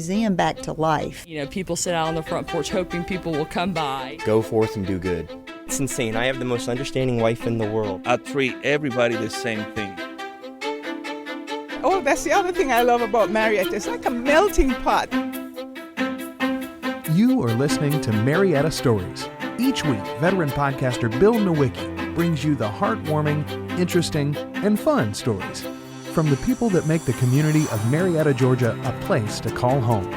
museum back to life. You know, people sit out on the front porch hoping people will come by. Go forth and do good. It's insane. I have the most understanding wife in the world. I treat everybody the same thing. Oh, that's the other thing I love about Marietta. It's like a melting pot. You are listening to Marietta Stories. Each week, veteran podcaster Bill Nowicki brings you the heartwarming, interesting, and fun stories from the people that make the community of Marietta, Georgia, a place to call home.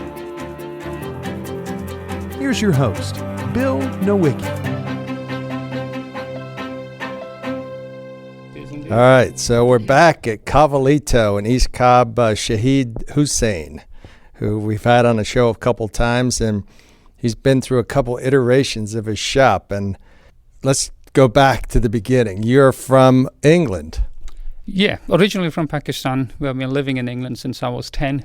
Here's your host, Bill Nowicki. All right, so we're back at Kvalito in East Cobb, Shahid Hussain, who we've had on the show a couple times, and he's been through a couple iterations of his shop. And let's go back to the beginning. You're from England. Yeah, originally from Pakistan. We have been living in England since I was 10.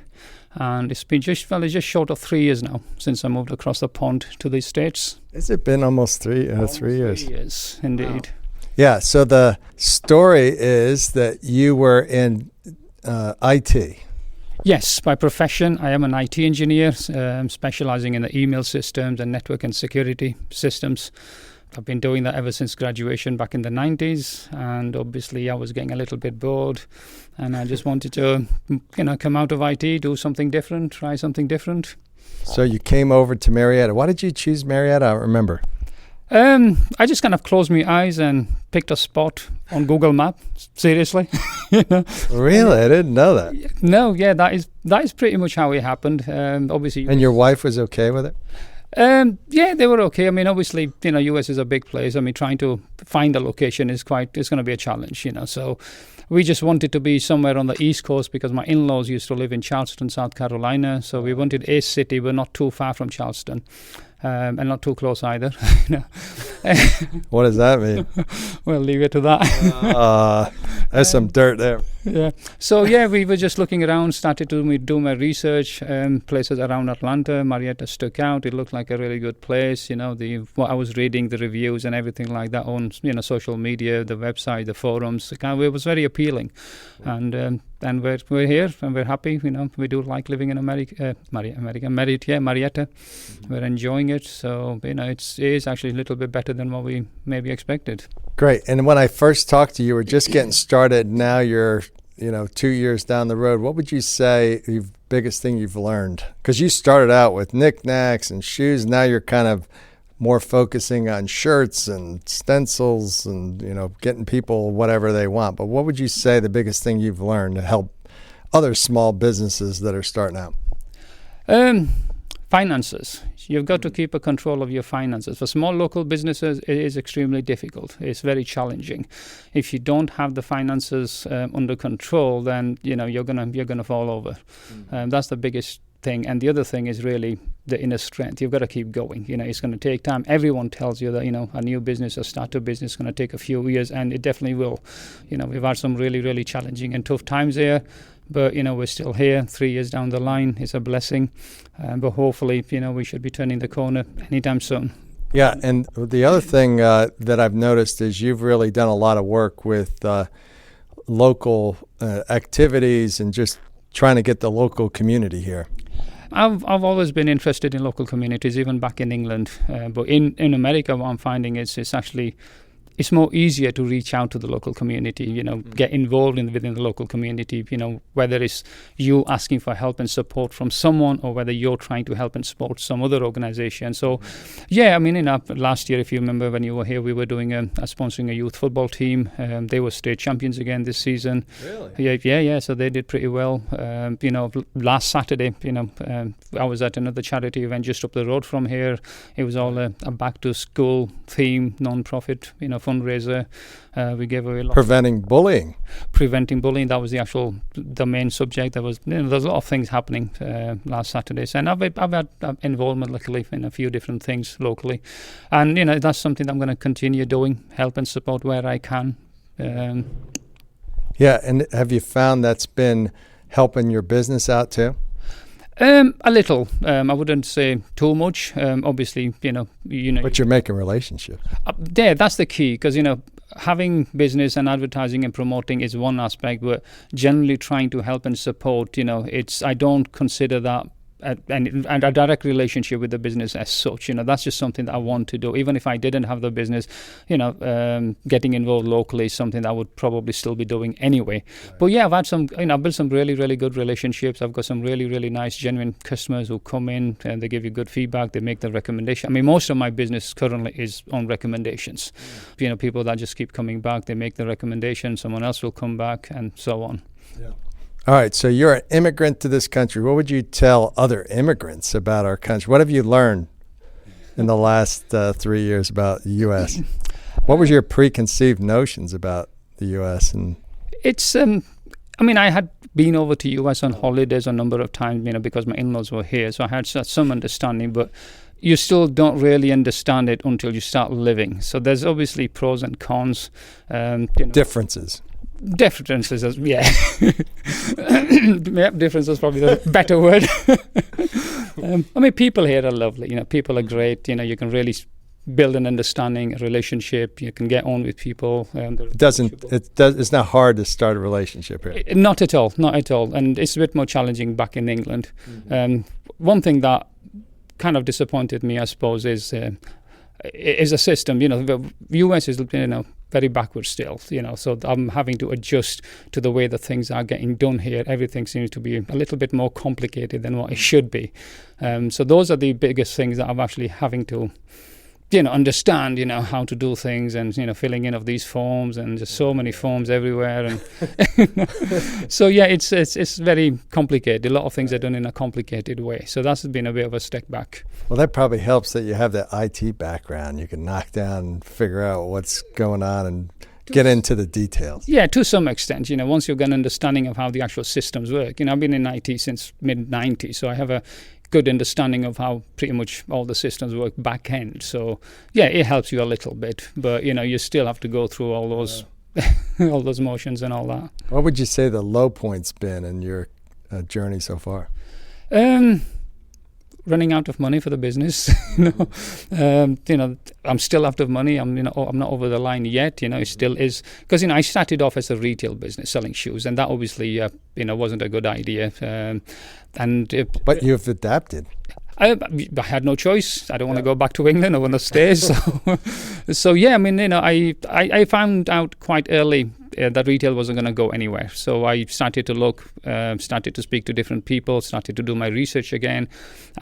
And it's been just short of 3 years now since I moved across the pond to the States. Has it been almost 3 years? 3 years, indeed. Wow. Yeah, so the story is that you were in IT. Yes, by profession, I am an IT engineer, specializing in the email systems and network and security systems. I've been doing that ever since graduation back in the 90s, and obviously I was getting a little bit bored, and I just wanted to, come out of IT, do something different, try something different. So you came over to Marietta. Why did you choose Marietta? I don't remember. I just kind of closed my eyes and picked a spot on Google Maps. Seriously. Really? I didn't know that. No, yeah, that is pretty much how it happened. Obviously. And your wife was okay with it? Yeah, they were okay. I mean, obviously, US is a big place. I mean, trying to find a location it's going to be a challenge, So we just wanted to be somewhere on the East Coast because my in-laws used to live in Charleston, South Carolina. So we wanted a city, but not too far from Charleston. And not too close either. What does that mean? Well, leave it to that. There's some dirt there. Yeah. So, yeah, we were just looking around, started to do my research. Places around Atlanta, Marietta stuck out. It looked like a really good place. What I was reading, the reviews and everything like that on, social media, the website, the forums. It was very appealing. And we're here and we're happy. We do like living in Marietta. We're enjoying it. So, it is actually a little bit better than what we maybe expected. Great. And when I first talked to you, you were just getting started. Now you're, 2 years down the road. What would you say the biggest thing you've learned? Because you started out with knick-knacks and shoes. Now you're kind of more focusing on shirts and stencils and, getting people whatever they want. But what would you say the biggest thing you've learned to help other small businesses that are starting out? Finances. You've got to keep a control of your finances. For small local businesses, it is extremely difficult. It's very challenging. If you don't have the finances under control, then you're gonna fall over. That's the biggest thing. And the other thing is really the inner strength. You've got to keep going. It's going to take time. Everyone tells you that a new business, a startup business, is going to take a few years, and it definitely will. We've had some really, really challenging and tough times here. But, we're still here 3 years down the line. It's a blessing. But hopefully, we should be turning the corner anytime soon. Yeah, and the other thing that I've noticed is you've really done a lot of work with local activities and just trying to get the local community here. I've always been interested in local communities, even back in England. But in America, what I'm finding is it's more easier to reach out to the local community, get involved within the local community, whether it's you asking for help and support from someone or whether you're trying to help and support some other organization. So, yeah, I mean, last year, if you remember when you were here, we were doing sponsoring a youth football team. They were state champions again this season. Really? Yeah. So they did pretty well. Last Saturday, I was at another charity event just up the road from here. It was all a back to school theme, non-profit, fundraiser. We gave away preventing bullying. That was the main subject. There's a lot of things happening last Saturday, and I've had involvement luckily in a few different things locally, and that's something I'm going to continue doing, help and support where I can. Yeah, and have you found that's been helping your business out too? A little. I wouldn't say too much. Obviously, But you're making relationships. That's the key, because having business and advertising and promoting is one aspect, but generally trying to help and support. I don't consider that and a direct relationship with the business as such. That's just something that I want to do. Even if I didn't have the business, getting involved locally is something that I would probably still be doing anyway. Right. But yeah, I've had some, I've built some really, really good relationships. I've got some really, really nice, genuine customers who come in and they give you good feedback. They make the recommendation. I mean, most of my business currently is on recommendations. People that just keep coming back, they make the recommendation, someone else will come back, and so on. Yeah. All right, so you're an immigrant to this country. What would you tell other immigrants about our country? What have you learned in the last 3 years about the U.S.? What was your preconceived notions about the U.S.? And it's, I had been over to U.S. on holidays a number of times, because my in-laws were here, so I had some understanding, but you still don't really understand it until you start living. So there's obviously pros and cons. Differences. Differences, yeah. Difference is probably the better word. People here are lovely. People are great. You can really build an understanding, a relationship. You can get on with people. It's not hard to start a relationship here. Not at all. And it's a bit more challenging back in England. Mm-hmm. One thing that kind of disappointed me, I suppose, is a system. The US is very backward still, so I'm having to adjust to the way that things are getting done here. Everything seems to be a little bit more complicated than what it should be. So those are the biggest things that I'm actually having to understand, how to do things, and, filling in of these forms, and just so many forms everywhere. And so, yeah, it's very complicated. A lot of things are done in a complicated way. So that's been a bit of a step back. Well, that probably helps that you have that IT background. You can knock down and figure out what's going on and get into the details. Yeah, to some extent. Once you've got an understanding of how the actual systems work. I've been in IT since mid-90s, so I have a good understanding of how pretty much all the systems work back end. So yeah, it helps you a little bit, but you still have to go through all those all those motions and all that. What would you say the low point's been in your journey so far? Running out of money for the business. I'm still out of money. I'm not over the line yet. It still is, because I started off as a retail business selling shoes, and that obviously wasn't a good idea. But you've adapted. I had no choice. I don't want to go back to England. I want to stay. So yeah, I found out quite early that retail wasn't going to go anywhere. So I started to look, started to speak to different people, started to do my research again.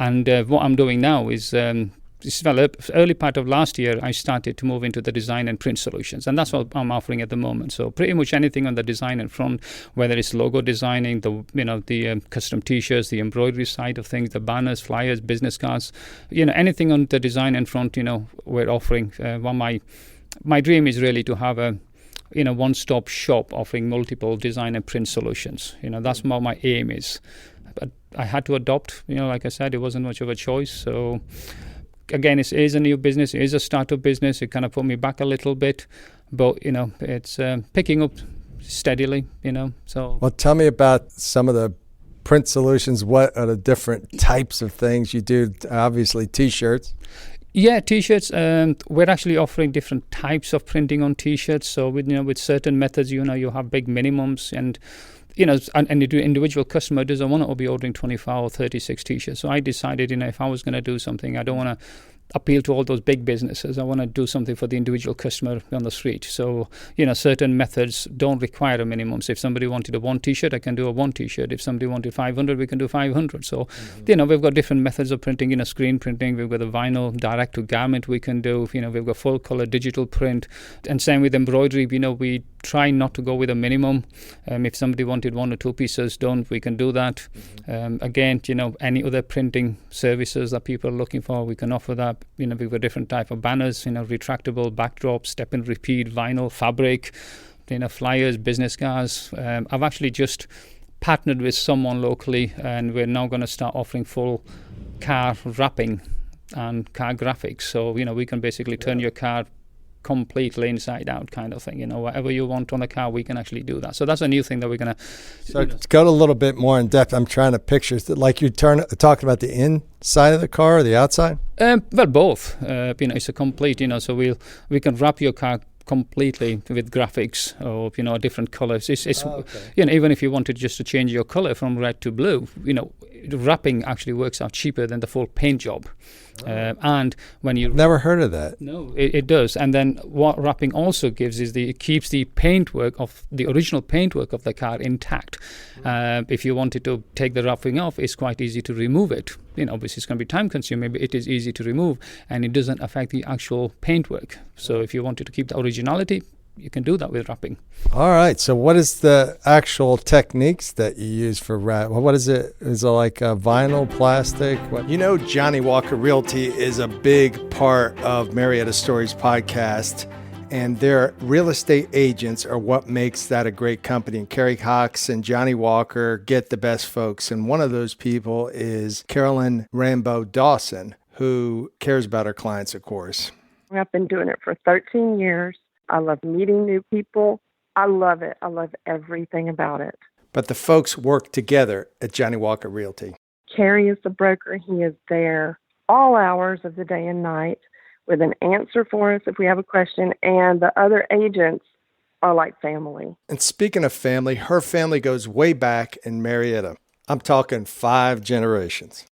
And what I'm doing now is, early part of last year, I started to move into the design and print solutions, and that's what I'm offering at the moment. So pretty much anything on the design and front, whether it's logo designing, the custom T-shirts, the embroidery side of things, the banners, flyers, business cards, anything on the design and front, we're offering. My dream is really to have a one-stop shop offering multiple design and print solutions. That's what my aim is. But I had to adopt. Like I said, it wasn't much of a choice. So again, it is a new business. It is a startup business. It kind of put me back a little bit, but it's picking up steadily. So. Well, tell me about some of the print solutions. What are the different types of things you do? Obviously, T-shirts. Yeah, T-shirts. We're actually offering different types of printing on T-shirts. So with certain methods, you have big minimums, and and the individual customer doesn't want to be ordering 25 or 36 T-shirts. So I decided, if I was going to do something, I don't want to appeal to all those big businesses. I want to do something for the individual customer on the street. So, certain methods don't require a minimum. So if somebody wanted a one T-shirt, I can do a one T-shirt. If somebody wanted 500, we can do 500. So, we've got different methods of printing, screen printing. We've got the vinyl direct to garment we can do. We've got full color digital print. And same with embroidery. We try not to go with a minimum. If somebody wanted 1 or 2 pieces done, we can do that. Again, any other printing services that people are looking for, we can offer that. We've got different type of banners, retractable, backdrops, step and repeat, vinyl, fabric, flyers, business cards. I've actually just partnered with someone locally, and we're now going to start offering full car wrapping and car graphics. So, we can basically turn your car completely inside out kind of thing. Whatever you want on a car, we can actually do that. So that's a new thing that we're going to... So to go a little bit more in depth, I'm trying to picture, like you're talking about the inside of the car or the outside? Well, both. It's a complete, so we can wrap your car completely with graphics or different colors. It's even if you wanted just to change your color from red to blue, wrapping actually works out cheaper than the full paint job. And when you Never heard of that. No, it does. And then what wrapping also gives is it keeps the paintwork of the original paintwork of the car intact. If you wanted to take the wrapping off, it's quite easy to remove it. Obviously it's going to be time consuming, but it is easy to remove, and it doesn't affect the actual paintwork. So if you wanted to keep the originality, you can do that with wrapping. All right. So what is the actual techniques that you use for wrap? What is it? Is it like vinyl, plastic? What? You know, Johnny Walker Realty is a big part of Marietta Stories podcast, and their real estate agents are what makes that a great company. And Kerry Cox and Johnny Walker get the best folks. And one of those people is Carolyn Rambo Dawson, who cares about her clients, of course. I've been doing it for 13 years. I love meeting new people. I love it. I love everything about it. But the folks work together at Johnny Walker Realty. Kerry is the broker. He is there all hours of the day and night with an answer for us if we have a question. And the other agents are like family. And speaking of family, her family goes way back in Marietta. I'm talking 5 generations.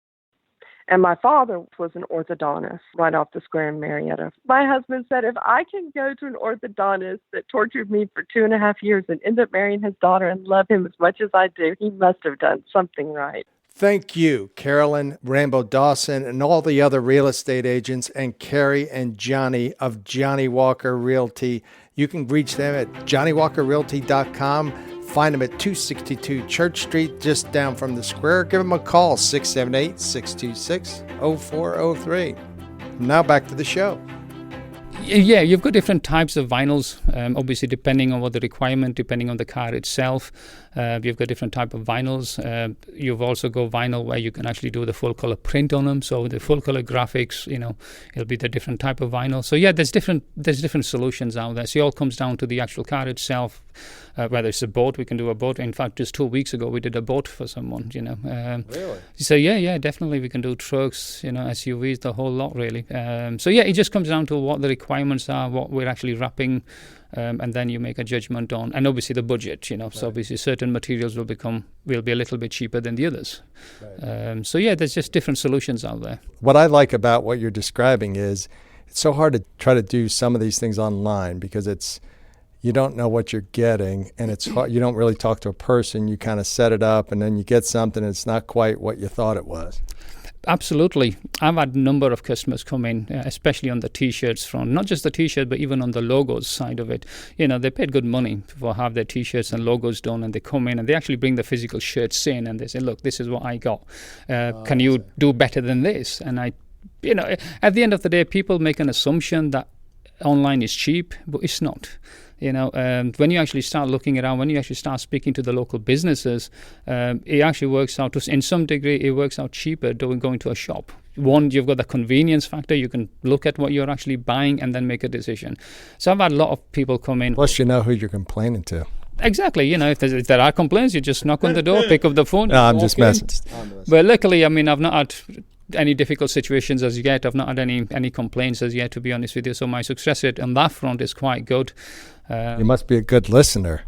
And my father was an orthodontist right off the square in Marietta. My husband said, if I can go to an orthodontist that tortured me for 2.5 years and end up marrying his daughter and love him as much as I do, he must have done something right. Thank you, Carolyn Rambo Dawson, and all the other real estate agents, and Kerry and Johnny of Johnny Walker Realty. You can reach them at johnnywalkerrealty.com. Find them at 262 Church Street, just down from the square. Give them a call, 678-626-0403. Now back to the show. Yeah, you've got different types of vinyls, obviously depending on what the requirement, depending on the car itself. You've got different type of vinyls. You've also got vinyl where you can actually do the full color print on them. So the full color graphics, it'll be the different type of vinyl. So yeah, there's different solutions out there. So it all comes down to the actual car itself. Whether it's a boat, we can do a boat. In fact, just 2 weeks ago, we did a boat for someone, Really? So yeah, definitely we can do trucks, SUVs, the whole lot really. So yeah, it just comes down to what the requirements are, what we're actually wrapping, and then you make a judgment on, and obviously the budget, Right. So obviously certain materials will be a little bit cheaper than the others. Right. So yeah, there's just different solutions out there. What I like about what you're describing is it's so hard to try to do some of these things online because you don't know what you're getting, and it's hard. You don't really talk to a person. You kind of set it up, and then you get something, and it's not quite what you thought it was. Absolutely. I've had a number of customers come in, especially on the T-shirts front, not just the T-shirt, but even on the logos side of it. They paid good money for have their T-shirts and logos done, and they come in and they actually bring the physical shirts in, and they say, look, this is what I got. Can you do better than this? And at the end of the day, people make an assumption that online is cheap, but it's not. When you actually start looking around, when you actually start speaking to the local businesses, it actually works out in some degree, it works out cheaper than going to a shop. One, you've got the convenience factor. You can look at what you're actually buying and then make a decision. So I've had a lot of people come in. Plus, you know who you're complaining to. Exactly. If there are complaints, you just knock on the door, pick up the phone. No, I'm just messing. But luckily, I've not had any difficult situations as yet. I've not had any complaints as yet, to be honest with you. So my success rate on that front is quite good. You must be a good listener.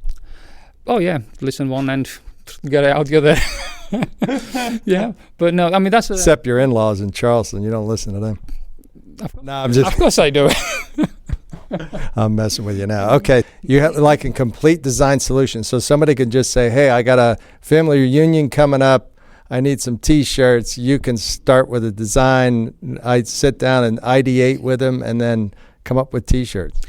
Oh yeah, listen one and get it out the other. Yeah, but no, that's except your in-laws in Charleston. You don't listen to them. Of course I do. I'm messing with you now. Okay, you have like a complete design solution, so somebody can just say, "Hey, I got a family reunion coming up. I need some T-shirts." You can start with a design. I sit down and ideate with them, and then come up with T-shirts.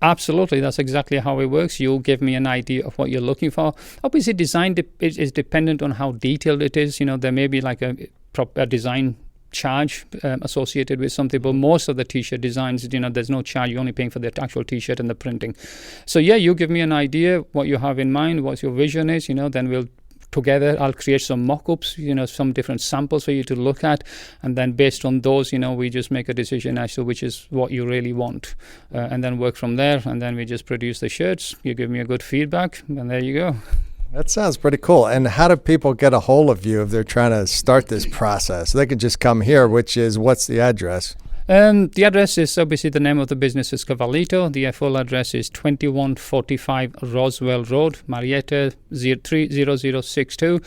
Absolutely, that's exactly how it works. You'll give me an idea of what you're looking for. Obviously, design is dependent on how detailed it is. There may be like a design charge associated with something, but most of the T-shirt designs, there's no charge. You're only paying for the actual T-shirt and the printing. So yeah, you give me an idea what you have in mind, what your vision is. Then I'll create some mock-ups, some different samples for you to look at, and then based on those, we just make a decision as to which is what you really want, and then work from there, and then we just produce the shirts. You give me a good feedback, and there you go. That sounds pretty cool. And how do people get a hold of you if they're trying to start this process? They can just come here, what's the address? The address is obviously the name of the business is Kvalito. The full address is 2145 Roswell Road, Marietta 30062.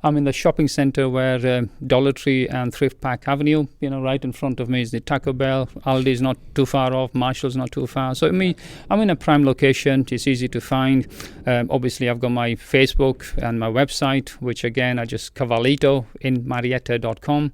I'm in the shopping center where Dollar Tree and Thrift Pack Avenue, right in front of me is the Taco Bell. Aldi's not too far off. Marshall's not too far. So I'm in a prime location. It's easy to find. Obviously, I've got my Facebook and my website, which again, I just Kvalito in Marietta.com.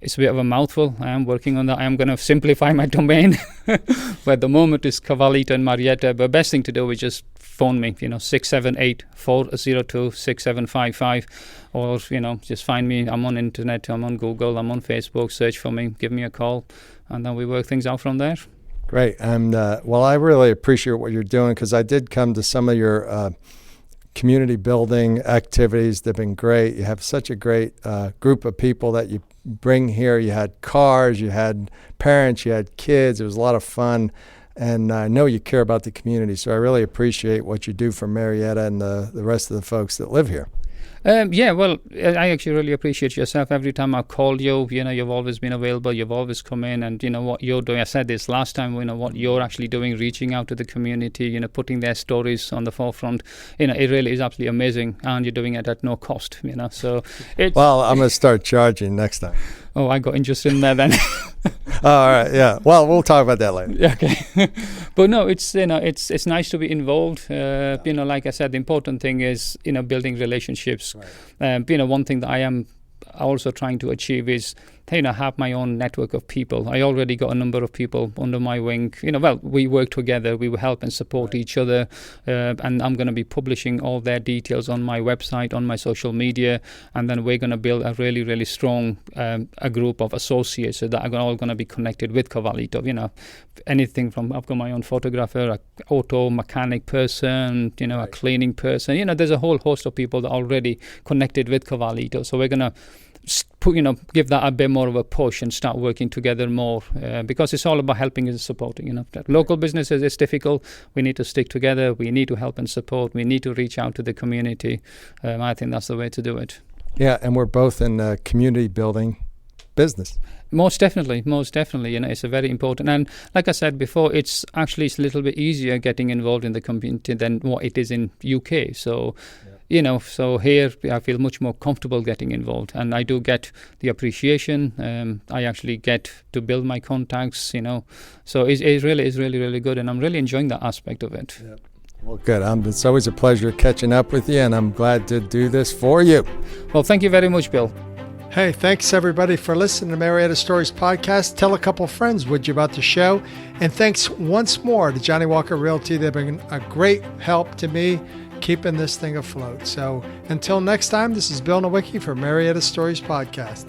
It's a bit of a mouthful. I am working on that. I am going to simplify my domain. But at the moment, it's Kvalito and Marietta. But best thing to do is just phone me, 678-402-6755. Or, just find me. I'm on internet. I'm on Google. I'm on Facebook. Search for me. Give me a call. And then we work things out from there. Great. And, well, I really appreciate what you're doing because I did come to some of your community building activities. They've been great. You have such a great group of people that you bring here. You had cars, you had parents, you had kids. It was a lot of fun. And I know you care about the community, so I really appreciate what you do for Marietta and the rest of the folks that live here. Well, I actually really appreciate yourself. Every time I call you, you've always been available. You've always come in and, what you're doing. I said this last time, what you're actually doing, reaching out to the community, putting their stories on the forefront. It really is absolutely amazing. And you're doing it at no cost, so. Well, I'm going to start charging next time. Oh, I got interested in that then. All right, yeah. Well, we'll talk about that later. Okay. But no, it's it's nice to be involved. Like I said, the important thing is building relationships. Right. One thing that I am also trying to achieve is have my own network of people. I already got a number of people under my wing. We work together. We will help and support each other. And I'm going to be publishing all their details on my website, on my social media. And then we're going to build a really, really strong a group of associates that are all going to be connected with Kvalito. Anything from, I've got my own photographer, a auto mechanic person, a cleaning person. There's a whole host of people that are already connected with Kvalito. So we're going to give that a bit more of a push and start working together more because it's all about helping and supporting. Local businesses, it's difficult. We need to stick together. We need to help and support. We need to reach out to the community. I think that's the way to do it. Yeah, and we're both in community building business. Most definitely. It's a very important. And like I said before, it's a little bit easier getting involved in the community than what it is in UK. So. So here I feel much more comfortable getting involved, and I do get the appreciation. I actually get to build my contacts, So it really is really, really good, and I'm really enjoying that aspect of it. Yeah. Well, good. It's always a pleasure catching up with you, and I'm glad to do this for you. Well, thank you very much, Bill. Hey, thanks everybody for listening to Marietta Stories podcast. Tell a couple friends, would you, about the show? And thanks once more to Johnny Walker Realty. They've been a great help to me keeping this thing afloat. So until next time, this is Bill Nowicki for Marietta Stories podcast.